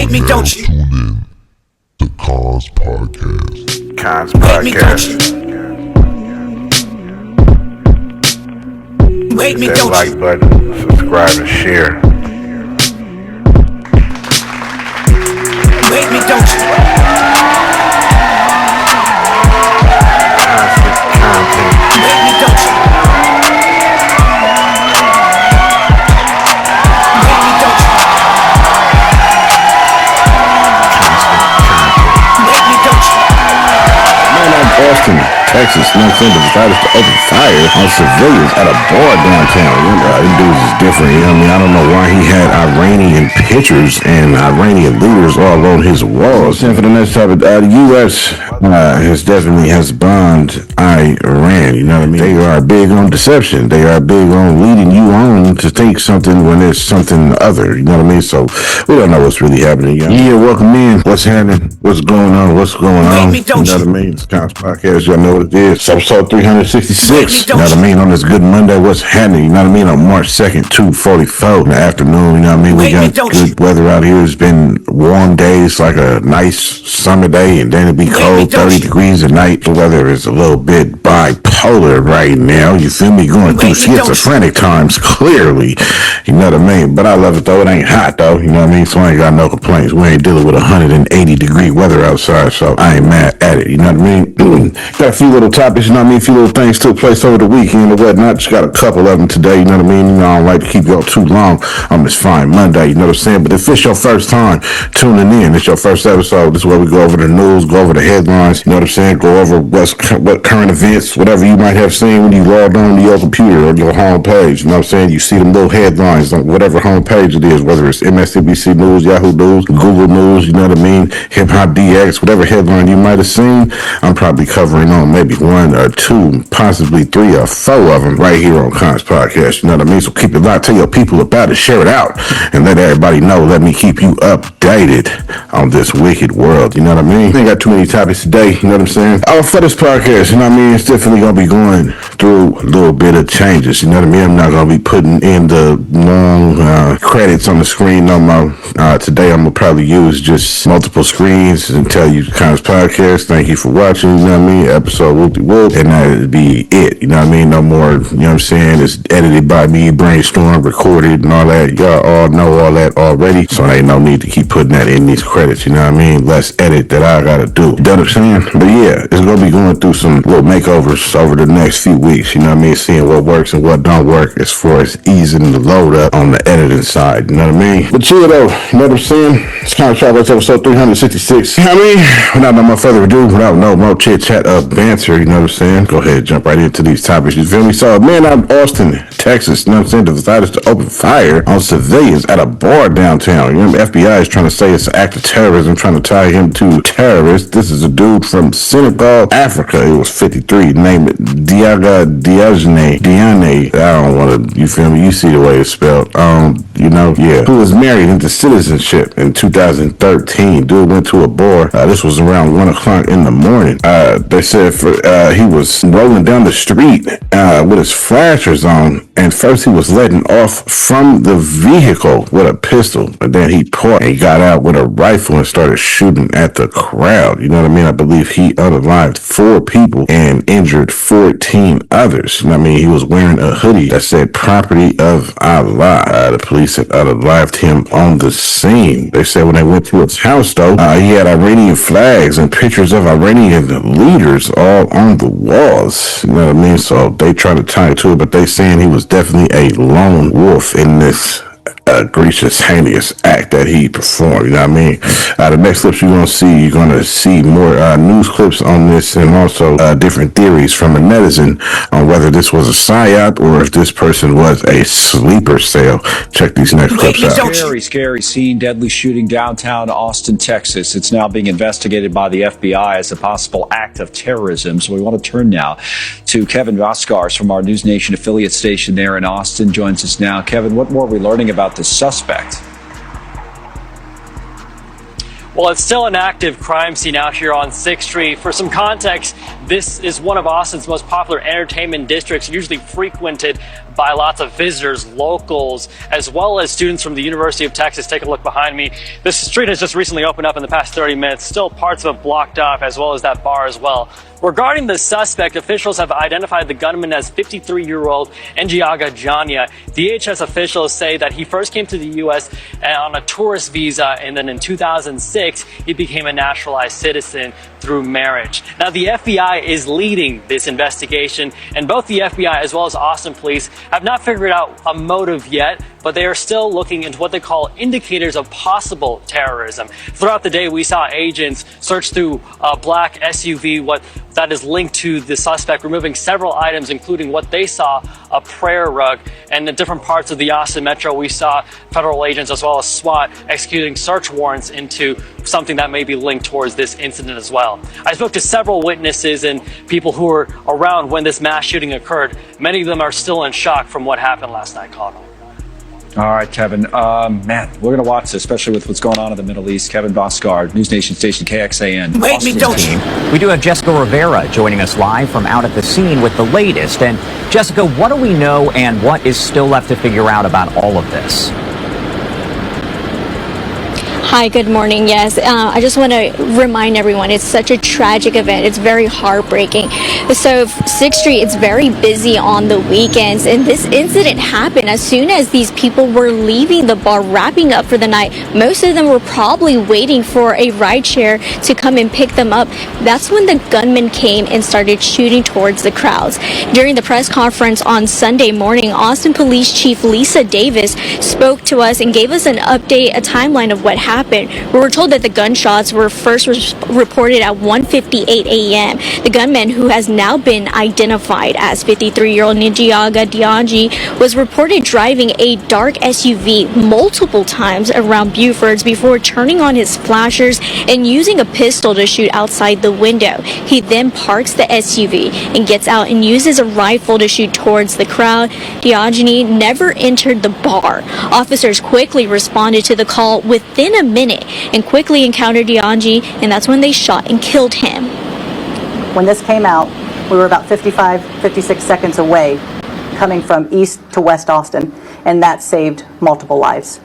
Hate me, don't you? Tune in to Kons Podcast. Kons Hate me, don't Podcast. you? Hate me, That don't like you? button, subscribe and share. Hate me, don't you? Constant content. Hate me, don't you? Hate me, don't you? Hate me, don't you? Man, out of Austin, Texas, you know what I'm saying, decided to open fire on civilians at a bar downtown. Them dudes is different, you know what I mean? I don't know why he had Iranian pictures and Iranian leaders all on his walls. And for the next topic, the U.S. has bombed Iran, you know what I mean? They are big on deception. They are big on leading you on to think something when there's something other, you know what I mean? So we don't know what's really happening. Yeah, welcome in. What's happening? What's going on? What's going on? You know what I mean? It's Kons Podcast. Y'all know what it is. It's episode 366. You know what I mean? On this good Monday, what's happening? You know what I mean? On March 2nd, 2:44 in the afternoon. You know what I mean? We got good weather out here. It's been warm days, like a nice summer day, and then it'd be cold, 30 degrees at night. The weather is a little bit bipolar right now. You feel me? Going through schizophrenic times, clearly. You know what I mean? But I love it though. It ain't hot though. You know what I mean? So I ain't got no complaints. We ain't dealing with 180-degree weather outside, so I ain't mad at it. You know what I mean? Got a few little topics, you know what I mean? A few little things took place over the weekend and whatnot. Just got a couple of them today, you know what I mean? You know, I don't like to keep y'all too long on this fine Monday, you know what I'm saying? But if it's your first time tuning in, it's your first episode, this is where we go over the news, go over the headlines, you know what I'm saying? Go over what current events, whatever you might have seen when you logged on to your computer or your home page, you know what I'm saying? You see them little headlines on whatever home page it is, whether it's MSNBC News, Yahoo News, Google News, you know what I mean? Hip Hop DX, whatever headline you might have seen, I'm probably covering on maybe one or two, possibly three or four of them right here on Kons Podcast, you know what I mean? So keep it locked, tell your people about it, share it out, and let everybody know. Let me keep you updated on this wicked world, you know what I mean? I ain't got too many topics today, you know what I'm saying? For this podcast, you know what I mean? It's definitely going to be going through a little bit of changes, you know what I mean? I'm not going to be putting in the long credits on the screen no more. Today I'm going to probably use just multiple screens and tell you Kons Podcast, thank you for watching, you know what I mean? Episode whoop-de-whoop, and that'd be it, you know what I mean? No more, you know what I'm saying? It's edited by me, brainstormed, recorded, and all that. Y'all all know all that already, so there ain't no need to keep putting that in these credits, you know what I mean? Less edit that I gotta do, you know what I'm saying? But yeah, it's gonna be going through some little makeovers over the next few weeks, you know what I mean? Seeing what works and what don't work as far as easing the load up on the editing side, you know what I mean? But chill though, you know what I'm saying? It's Kons Podcast episode 366. You know what I mean? Without no more further ado, without no more chit-chat banter, you know what I'm saying? Go ahead, jump right into these topics, you feel me? So a man out of Austin, Texas, you know what I'm saying, decided to open fire on civilians at a bar downtown. You know, the FBI is trying to say it's an act of terrorism, trying to tie him to terrorists. This is a dude from Senegal, Africa. He was 53, named Ndiaga Diagne. I don't want to, you feel me? You see the way it's spelled. You know, yeah. Who was married into citizenship in 2013. Dude went to a bar. This was around 1 o'clock in the morning. They said he was rolling down the street with his flashers on, and first he was letting off from the vehicle with a pistol, and then he parked and got out with a rifle and started shooting at the crowd. You know what I mean? I believe he unalived 4 people and injured 14 others. You know what I mean? He was wearing a hoodie that said "Property of Allah." The police had unalived him on the scene. They said when they went to his house, though, he had Iranian flags and pictures of Iranian leaders all on the walls. You know what I mean? So they tried to tie it to it, but they saying he was definitely a lone wolf in this egregious, heinous act that he performed. You know what I mean? The next clips you're going to see more news clips on this, and also different theories from a netizen on whether this was a psyop or if this person was a sleeper cell. Check these next clips out. Scary scene, deadly shooting downtown Austin, Texas. It's now being investigated by the FBI as a possible act of terrorism. So we want to turn now to Kevin Vasquez from our News Nation affiliate station there in Austin. Joins us now. Kevin, what more are we learning about the suspect? Well, it's still an active crime scene out here on 6th Street. For some context, This is one of Austin's most popular entertainment districts, usually frequented by lots of visitors, locals, as well as students from the University of Texas. Take a look behind me. This street has just recently opened up in the past 30 minutes. Still parts of it blocked off, as well as that bar as well. Regarding the suspect, officials have identified the gunman as 53-year-old Ndiaga Diagne. DHS officials say that he first came to the U.S. on a tourist visa, and then in 2006, he became a naturalized citizen through marriage. Now, the FBI is leading this investigation, and both the FBI as well as Austin police have not figured out a motive yet, but they are still looking into what they call indicators of possible terrorism. Throughout the day, we saw agents search through a black SUV, what that is linked to the suspect, removing several items, including what they saw, a prayer rug. And in different parts of the Austin metro, we saw federal agents as well as SWAT executing search warrants into something that may be linked towards this incident as well. I spoke to several witnesses and people who were around when this mass shooting occurred. Many of them are still in shock from what happened last night, Connell. All right, Kevin. Man, we're going to watch this, especially with what's going on in the Middle East. Kevin Boscar, News Nation Station KXAN. Wait me, don't you? We do have Jessica Rivera joining us live from out at the scene with the latest. And Jessica, what do we know and what is still left to figure out about all of this? Hi, good morning. Yes, I just want to remind everyone it's such a tragic event. It's very heartbreaking. So 6th Street is very busy on the weekends, and this incident happened as soon as these people were leaving the bar, wrapping up for the night. Most of them were probably waiting for a rideshare to come and pick them up. That's when the gunman came and started shooting towards the crowds. During the press conference on Sunday morning, Austin Police Chief Lisa Davis spoke to us and gave us an update, a timeline of what happened. We were told that the gunshots were first reported at 1:58 a.m. The gunman, who has now been identified as 53-year-old Ndiaga Diagne, was reported driving a dark SUV multiple times around Buford's before turning on his flashers and using a pistol to shoot outside the window. He then parks the SUV and gets out and uses a rifle to shoot towards the crowd. Diagne never entered the bar. Officers quickly responded to the call within a minute and quickly encountered Diagne, and that's when they shot and killed him. When this came out, we were about 56 seconds away coming from east to west Austin, and that saved multiple lives.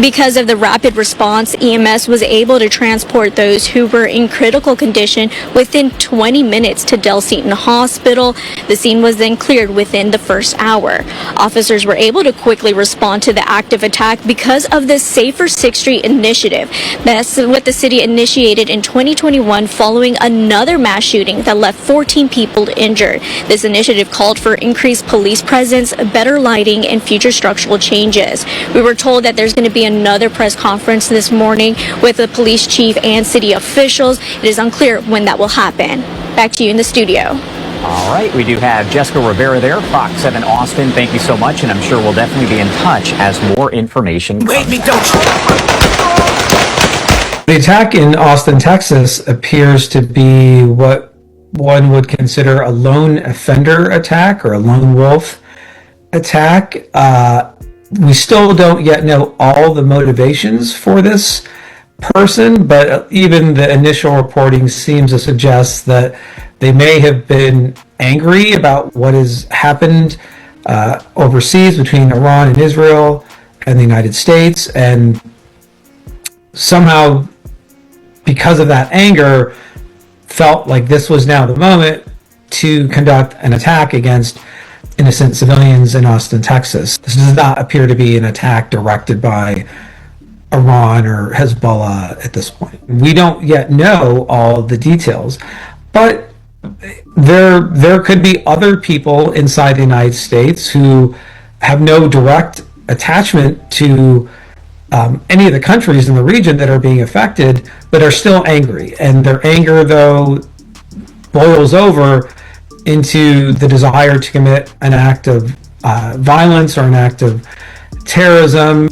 Because of the rapid response, EMS was able to transport those who were in critical condition within 20 minutes to Del Seaton Hospital. The scene was then cleared within the first hour. Officers were able to quickly respond to the active attack because of the Safer 6th Street initiative. That's what the city initiated in 2021 following another mass shooting that left 14 people injured. This initiative called for increased police presence, better lighting, and future structural changes. We were told that there's going to be another press conference this morning with the police chief and city officials. It is unclear when that will happen. Back to you in the studio. All right, we do have Jessica Rivera there, Fox 7 Austin. Thank you so much, and I'm sure we'll definitely be in touch as more information comes. Wait me, don't you? The attack in Austin, Texas appears to be what one would consider a lone offender attack or a lone wolf attack. We still don't yet know all the motivations for this person, but even the initial reporting seems to suggest that they may have been angry about what has happened overseas between Iran and Israel and the United States, and somehow because of that anger felt like this was now the moment to conduct an attack against innocent civilians in Austin, Texas. This does not appear to be an attack directed by Iran or Hezbollah at this point. We don't yet know all the details, but there could be other people inside the United States who have no direct attachment to any of the countries in the region that are being affected, but are still angry. And their anger, though, boils over into the desire to commit an act of violence or an act of terrorism.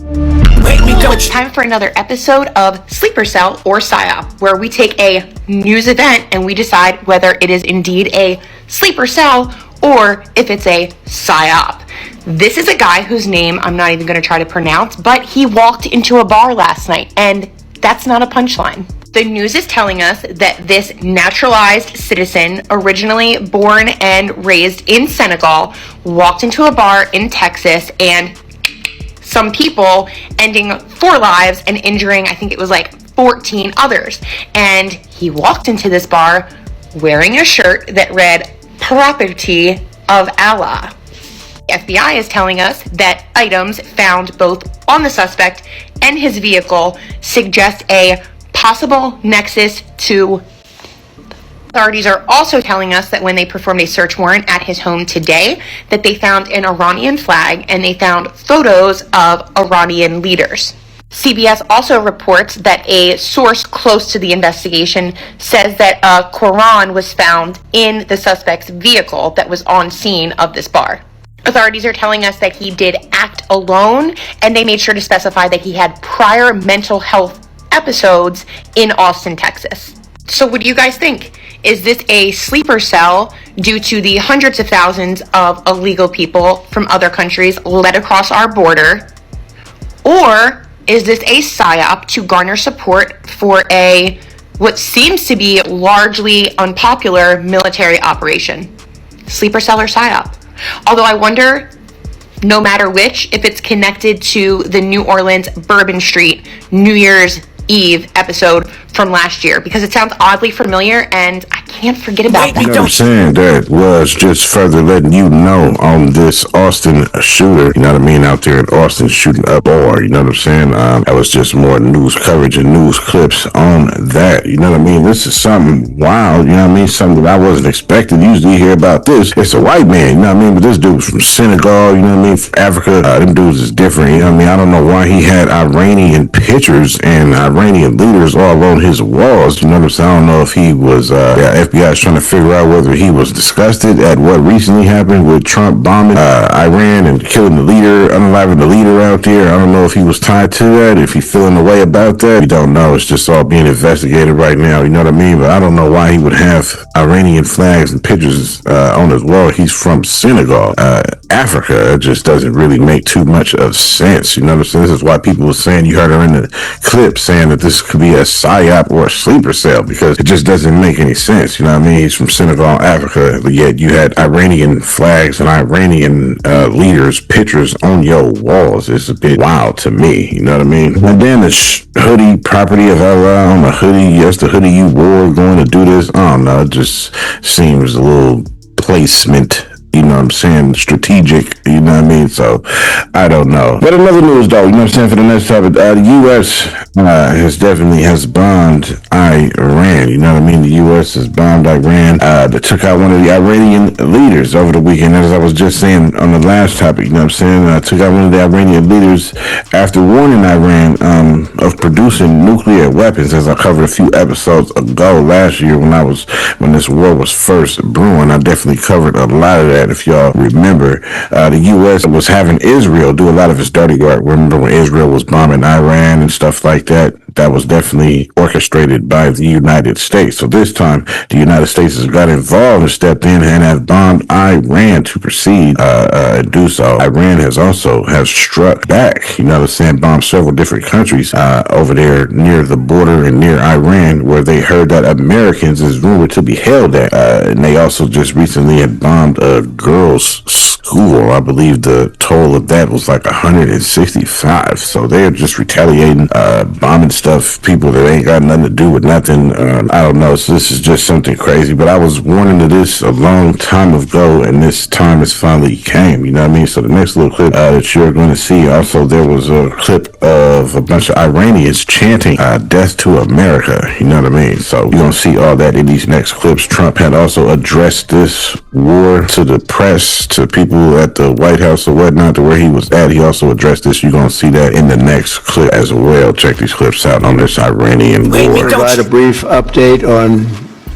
It's time for another episode of Sleeper Cell or PSYOP, where we take a news event and we decide whether it is indeed a sleeper cell or if it's a PSYOP. This is a guy whose name I'm not even going to try to pronounce, but he walked into a bar last night, and that's not a punchline. The news is telling us that this naturalized citizen, originally born and raised in Senegal, walked into a bar in Texas and some people, ending 4 lives and injuring, I think it was like 14 others. And he walked into this bar wearing a shirt that read "Property of Allah." The FBI is telling us that items found both on the suspect and his vehicle suggest a possible nexus to. Authorities are also telling us that when they performed a search warrant at his home today, that they found an Iranian flag and they found photos of Iranian leaders. CBS also reports that a source close to the investigation says that a Quran was found in the suspect's vehicle that was on scene of this bar. Authorities are telling us that he did act alone, and they made sure to specify that he had prior mental health episodes in Austin, Texas. So what do you guys think? Is this a sleeper cell due to the hundreds of thousands of illegal people from other countries led across our border? Or is this a psyop to garner support for a what seems to be largely unpopular military operation? Sleeper cell or psyop? Although I wonder, no matter which, if it's connected to the New Orleans Bourbon Street New Year's Eve episode from last year, because it sounds oddly familiar and I can't forget about that. You know what I'm saying? That was just further letting you know on this Austin shooter, you know what I mean, out there in Austin shooting up bar, you know what I'm saying? That was just more news coverage and news clips on that, you know what I mean? This is something wild, you know what I mean? Something that I wasn't expecting. Usually you hear about this, it's a white man, you know what I mean? But this dude was from Senegal, you know what I mean? From Africa, them dudes is different, you know what I mean? I don't know why he had Iranian pictures and Iranian leaders all on his walls, you know what I'm saying? I don't know if he was, FBI is trying to figure out whether he was disgusted at what recently happened with Trump bombing Iran and killing the leader, unaliving the leader out there. I don't know if he was tied to that, if he's feeling the way about that. We don't know. It's just all being investigated right now, you know what I mean? But I don't know why he would have Iranian flags and pictures on his wall. He's from Senegal, Africa. It just doesn't really make too much of sense, you know what I'm saying? This is why people were saying, you heard her in the clip saying that this could be a psyop or a sleeper cell, because it just doesn't make any sense, you know what I mean? He's from Senegal, Africa, but yet you had Iranian flags and Iranian leaders' pictures on your walls. It's a bit wild to me, you know what I mean? And then the hoodie, property of Allah on the hoodie, yes, the hoodie you wore going to do this, I don't know, it just seems a little placement, you know what I'm saying, strategic, you know what I mean? So, I don't know. But another news, though, you know what I'm saying, for the next topic, the U.S. has bombed Iran, you know what I mean? The U.S. has bombed Iran. They took out one of the Iranian leaders over the weekend, as I was just saying on the last topic, you know what I'm saying? Took out one of the Iranian leaders after warning Iran of producing nuclear weapons, as I covered a few episodes ago last year when this war was first brewing. I definitely covered a lot of that. If y'all remember, the U.S. was having Israel do a lot of its dirty work. Remember when Israel was bombing Iran and stuff like that? That was definitely orchestrated by the United States. So this time, the United States has got involved and stepped in and have bombed Iran to proceed and do so. Iran has struck back, you know what I'm saying, bombed several different countries over there near the border and near Iran, where they heard that Americans is rumored to be held at. And they also just recently had bombed a girls' school. I believe the total of that was like 165. So they're just retaliating, bombing stuff, people that ain't got nothing to do with nothing. I don't know. So this is just something crazy. But I was warning of this a long time ago, and this time has finally came. You know what I mean? So the next little clip that you're going to see, also there was a clip of a bunch of Iranians chanting "Death to America." You know what I mean? So you're going to see all that in these next clips. Trump had also addressed this war to the press, to people at the White House or whatnot, to where he was at. He also addressed this. You're going to see that in the next clip as well. Check these clips out on this Iranian war. Provide a brief update on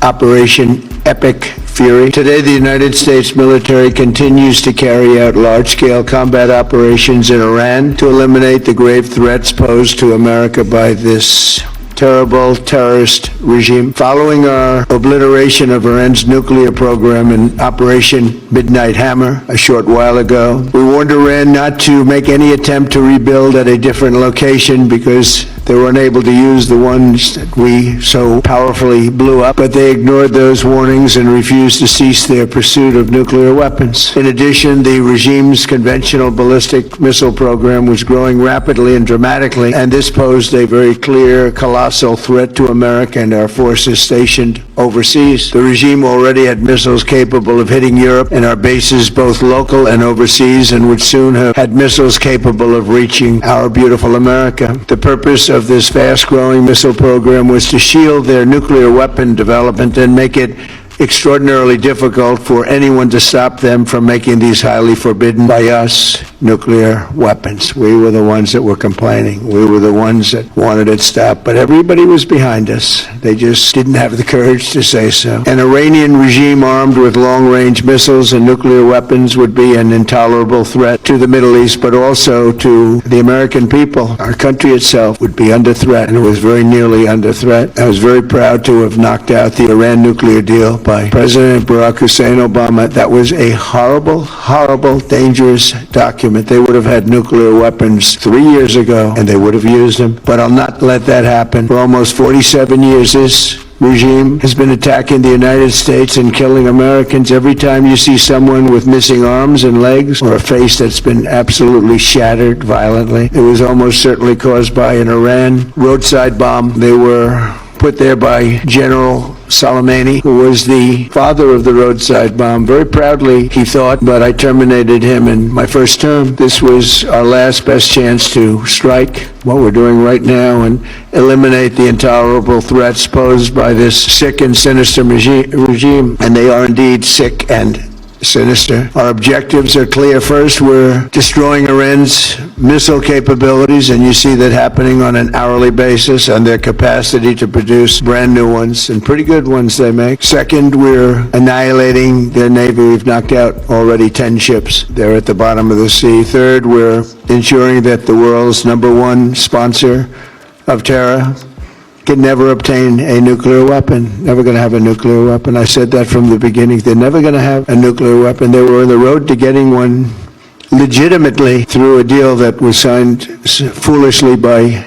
Operation Epic Fury. Today, the United States military continues to carry out large-scale combat operations in Iran to eliminate the grave threats posed to America by this terrible terrorist regime. Following our obliteration of Iran's nuclear program in Operation Midnight Hammer a short while ago, we warned Iran not to make any attempt to rebuild at a different location because They were unable to use the ones that we so powerfully blew up, but they ignored those warnings and refused to cease their pursuit of nuclear weapons. In addition, the regime's conventional ballistic missile program was growing rapidly and dramatically, and this posed a very clear, colossal threat to America and our forces stationed overseas. The regime already had missiles capable of hitting Europe and our bases, both local and overseas, and would soon have had missiles capable of reaching our beautiful America. The purpose of this fast-growing missile program was to shield their nuclear weapon development and make it extraordinarily difficult for anyone to stop them from making these highly forbidden by us nuclear weapons. We were the ones that were complaining. We were the ones that wanted it stopped. But everybody was behind us. They just didn't have the courage to say so. An Iranian regime armed with long-range missiles and nuclear weapons would be an intolerable threat to the Middle East, but also to the American people. Our country itself would be under threat, and it was very nearly under threat. I was very proud to have knocked out the Iran nuclear deal by President Barack Hussein Obama. That was a horrible, horrible, dangerous document. They would have had nuclear weapons 3 years ago, and they would have used them. But I'll not let that happen. For almost 47 years, this regime has been attacking the United States and killing Americans. Every time you see someone with missing arms and legs or a face that's been absolutely shattered violently, it was almost certainly caused by an Iran roadside bomb. They were put there by General Soleimani, who was the father of the roadside bomb. Very proudly, he thought, but I terminated him in my first term. This was our last best chance to strike what we're doing right now and eliminate the intolerable threats posed by this sick and sinister regime. And they are indeed sick and sinister. Our objectives are clear. First, we're destroying Iran's missile capabilities, and you see that happening on an hourly basis, and their capacity to produce brand new ones, and pretty good ones they make. Second, we're annihilating their navy. We've knocked out already 10 ships. They're at the bottom of the sea. Third, we're ensuring that the world's #1 sponsor of terror can never obtain a nuclear weapon. Never going to have a nuclear weapon. I said that from the beginning. They're never going to have a nuclear weapon. They were on the road to getting one legitimately through a deal that was signed foolishly by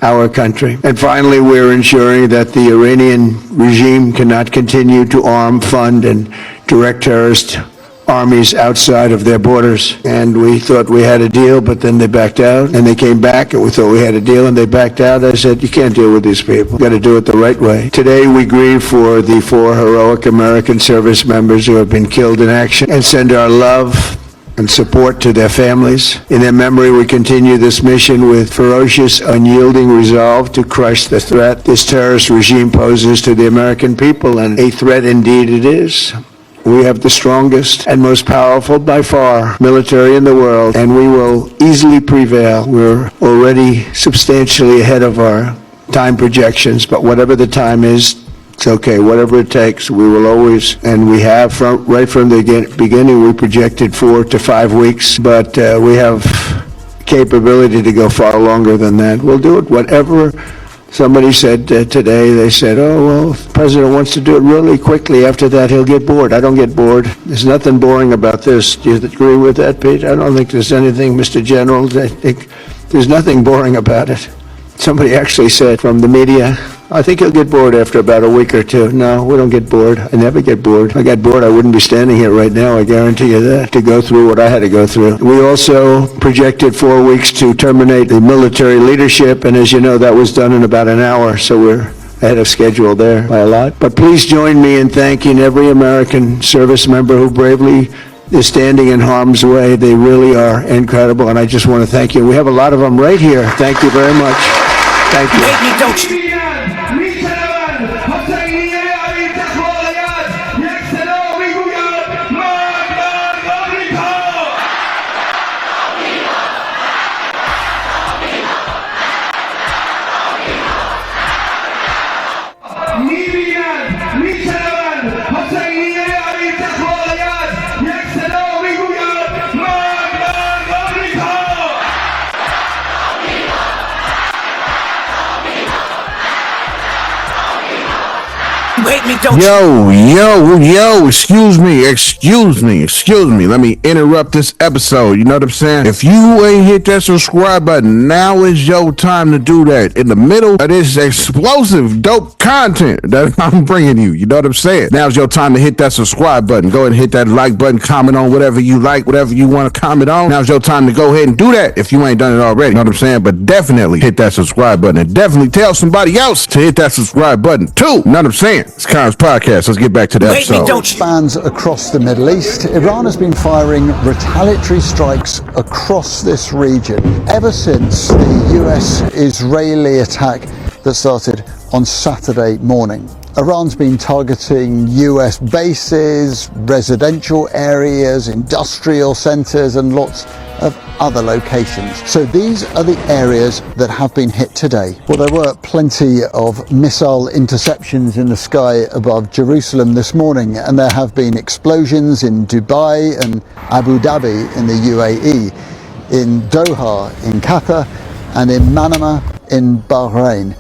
our country. And finally, we're ensuring that the Iranian regime cannot continue to arm, fund, and direct terrorist armies outside of their borders. And we thought we had a deal, but then they backed out, and they came back, and we thought we had a deal, and they backed out. I said, you can't deal with these people. You've got to do it the right way. Today, we grieve for the 4 heroic American service members who have been killed in action and send our love and support to their families. In their memory, we continue this mission with ferocious, unyielding resolve to crush the threat this terrorist regime poses to the American people, and a threat indeed it is. We have the strongest and most powerful by far military in the world, and we will easily prevail. We're already substantially ahead of our time projections, but whatever the time is, it's okay. Whatever it takes, we will always, and we have right from the beginning, we projected 4 to 5 weeks, but we have capability to go far longer than that. We'll do it whatever. Somebody said today, they said, oh, well, if the president wants to do it really quickly, after that he'll get bored. I don't get bored. There's nothing boring about this. Do you agree with that, Pete? I don't think there's anything, Mr. General. I think there's nothing boring about it. Somebody actually said from the media, I think he'll get bored after about a week or two. No, we don't get bored. I never get bored. If I got bored, I wouldn't be standing here right now. I guarantee you that, to go through what I had to go through. We also projected 4 weeks to terminate the military leadership, and as you know, that was done in about an hour, so we're ahead of schedule there by a lot. But please join me in thanking every American service member who bravely is standing in harm's way. They really are incredible, and I just want to thank you. We have a lot of them right here. Thank you very much. Thank you. Hate me, don't you? You hate me, don't you? Yo, excuse me. Let me interrupt this episode. You know what I'm saying? If you ain't hit that subscribe button, now is your time to do that. In the middle of this explosive, dope content that I'm bringing you. You know what I'm saying? Now's your time to hit that subscribe button. Go ahead and hit that like button, comment on whatever you like, whatever you want to comment on. Now's your time to go ahead and do that if you ain't done it already. You know what I'm saying? But definitely hit that subscribe button and definitely tell somebody else to hit that subscribe button too. You know what I'm saying? It's Kons Podcast. Let's get back to the episode. Fans across the Middle East, Iran has been firing retaliatory strikes across this region ever since the US-Israeli attack that started on Saturday morning. Iran's been targeting US bases, residential areas, industrial centers, and lots of other locations. So these are the areas that have been hit today. Well, there were plenty of missile interceptions in the sky above Jerusalem this morning, and there have been explosions in Dubai and Abu Dhabi in the UAE, in Doha in Qatar, and in Manama in Bahrain.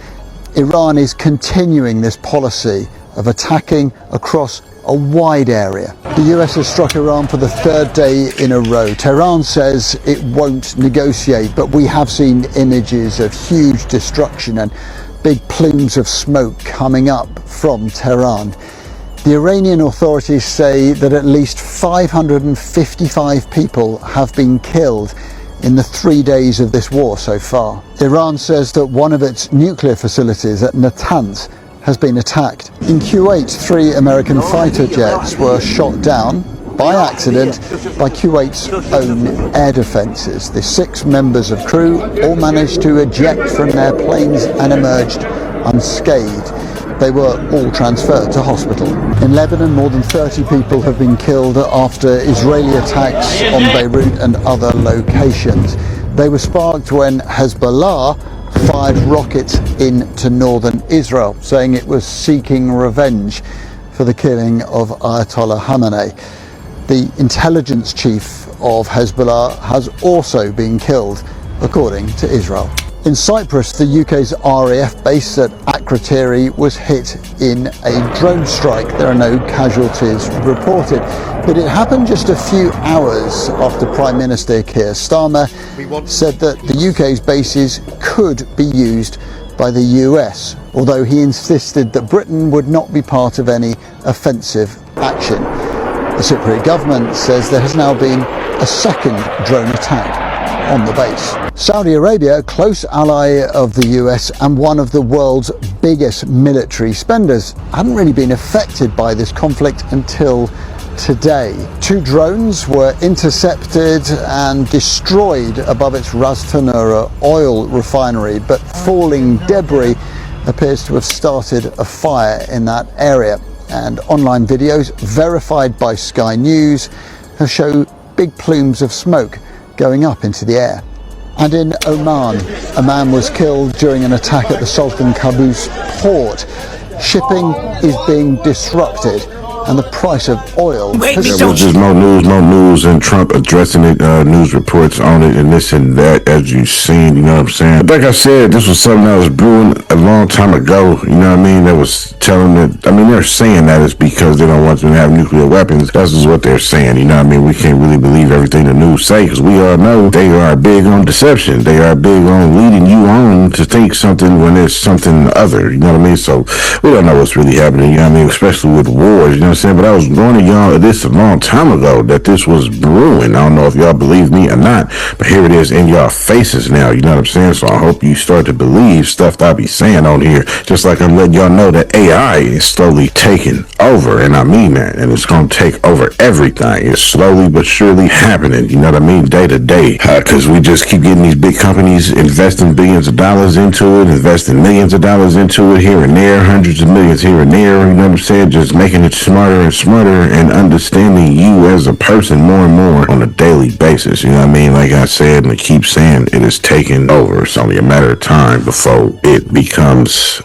Iran is continuing this policy of attacking across a wide area. The US has struck Iran for the third day in a row. Tehran says it won't negotiate, but we have seen images of huge destruction and big plumes of smoke coming up from Tehran. The Iranian authorities say that at least 555 people have been killed in the 3 days of this war so far. Iran says that one of its nuclear facilities at Natanz has been attacked. In Kuwait, 3 American fighter jets were shot down by accident by Kuwait's own air defences. The 6 members of crew all managed to eject from their planes and emerged unscathed. They were all transferred to hospital. In Lebanon, more than 30 people have been killed after Israeli attacks on Beirut and other locations. They were sparked when Hezbollah fired rockets into northern Israel, saying it was seeking revenge for the killing of Ayatollah Khamenei. The intelligence chief of Hezbollah has also been killed, according to Israel. In Cyprus, the UK's RAF base at Akrotiri was hit in a drone strike. There are no casualties reported, but it happened just a few hours after Prime Minister Keir Starmer said that the UK's bases could be used by the US, although he insisted that Britain would not be part of any offensive action. The Cypriot government says there has now been a second drone attack on the base. Saudi Arabia, a close ally of the US and one of the world's biggest military spenders, hadn't really been affected by this conflict until today. 2 drones were intercepted and destroyed above its Ras Tanura oil refinery, but falling debris appears to have started a fire in that area. And online videos verified by Sky News have shown big plumes of smoke going up into the air. And in Oman, a man was killed during an attack at the Sultan Qaboos port. Shipping is being disrupted and the price of oil has There was just no news, and Trump addressing it, news reports on it, and this and that, as you've seen, you know what I'm saying? Like I said, this was something that was brewing a long time ago, you know what I mean? That was telling that, I mean, they're saying that it's because they don't want them to have nuclear weapons. That's just what they're saying, you know what I mean? We can't really believe everything the news say, because we all know they are big on deception. They are big on leading you on to think something when there's something other, you know what I mean? So we don't know what's really happening, you know what I mean? Especially with wars, you know what I'm saying? But I was warning y'all this a long time ago that this was brewing. I don't know if y'all believe me or not, but here it is in y'all faces now, you know what I'm saying? So I hope you start to believe stuff that I be saying on here, just like I'm letting y'all know that AI is slowly taking over, and I mean that, and it's going to take over everything. It's slowly but surely happening, you know what I mean, day to day, because we just keep getting these big companies investing billions of dollars into it, investing millions of dollars into it here and there, hundreds of millions here and there, you know what I'm saying, just making it smarter and smarter and understanding you as a person more and more on a daily basis, you know what I mean? Like I said, and I keep saying, it is taking over. It's only a matter of time before it becomes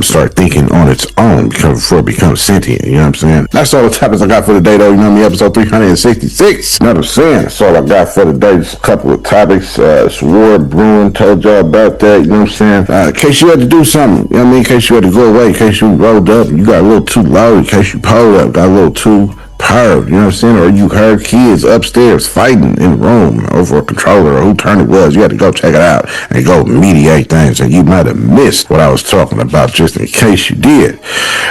start thinking on its own, before it becomes sentient, you know what I'm saying? That's all the topics I got for today, though, you know what I mean? Episode 366, you know what I'm saying? That's all I got for today, just a couple of topics. It's war brewing, told y'all about that, you know what I'm saying? In case you had to do something, you know what I mean? In case you had to go away, in case you rolled up and you got a little too loud, in case you pulled up, got a little too perved, you know what I'm saying? Or you heard kids upstairs fighting in the room over a controller or who turned it was. You had to go check it out and go mediate things, and you might have missed what I was talking about just in case you did.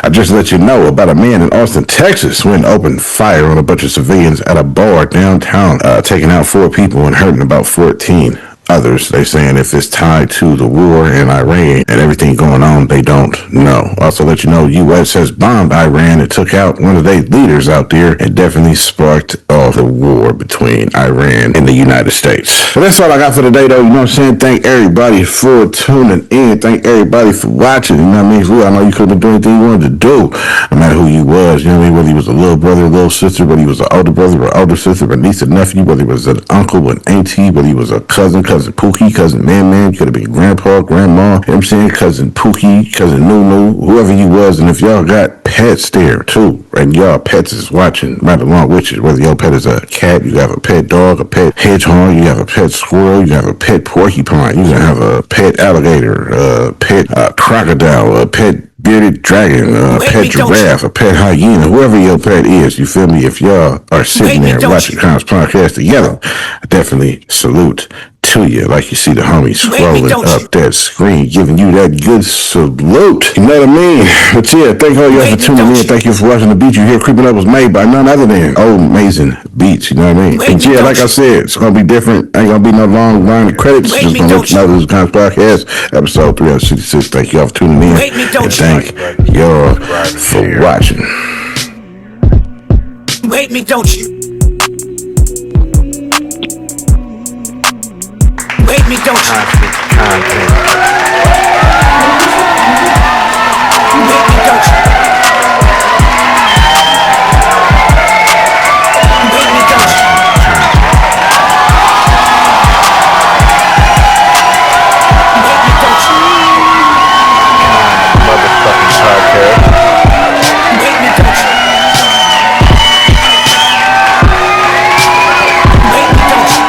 I just let you know about a man in Austin, Texas, went opened fire on a bunch of civilians at a bar downtown, taking out 4 people and hurting about 14 others. They saying if it's tied to the war in Iran and everything going on, they don't know. Also let you know, U.S. has bombed Iran and took out one of their leaders out there, and definitely sparked off the war between Iran and the United States. So that's all I got for today, though. You know what I'm saying? Thank everybody for tuning in. Thank everybody for watching. You know what I mean? I know you could have done anything you wanted to do, no matter who you was. You know what I mean? Whether he was a little brother, a little sister, whether he was an older brother or older sister, a niece or nephew, whether he was an uncle, an auntie, whether he was a cousin Pookie, cousin Man, could have been grandpa, grandma, you know what I'm saying? Cousin Pookie, cousin Nunu, whoever you was. And if y'all got pets there too, and y'all pets is watching right along with you, whether your pet is a cat, you have a pet dog, a pet hedgehog, you have a pet squirrel, you have a pet porcupine, you have a pet alligator, a pet crocodile, a pet bearded dragon, a pet giraffe, a pet hyena, whoever your pet is, you feel me? If y'all are sitting there watching Kons podcast together, I definitely salute to you, like you see the homies scrolling up that screen, giving you that good salute. You know what I mean? But yeah, thank all y'all for tuning in. Thank you for watching. The beat you hear creeping up was made by none other than Old Amazing Beats. You know what I mean? And yeah, like I said, it's gonna be different. Ain't gonna be no long line of credits. Just gonna let you know this is Kons podcast, episode 366. Thank y'all for tuning in, and thank y'all for watching. Wait me, don't you? Wait me, don't you? Wait me, don't you? Wait me, don't you? Wait me, don't you? Motherfucking podcast. Wait me, don't you? Wait me, don't you?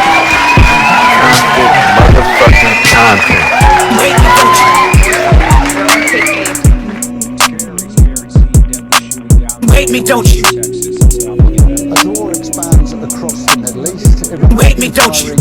Motherfucking content. Wait me, don't you? Wait me, don't you? As the war expands across the Middle East, Wait me, don't you?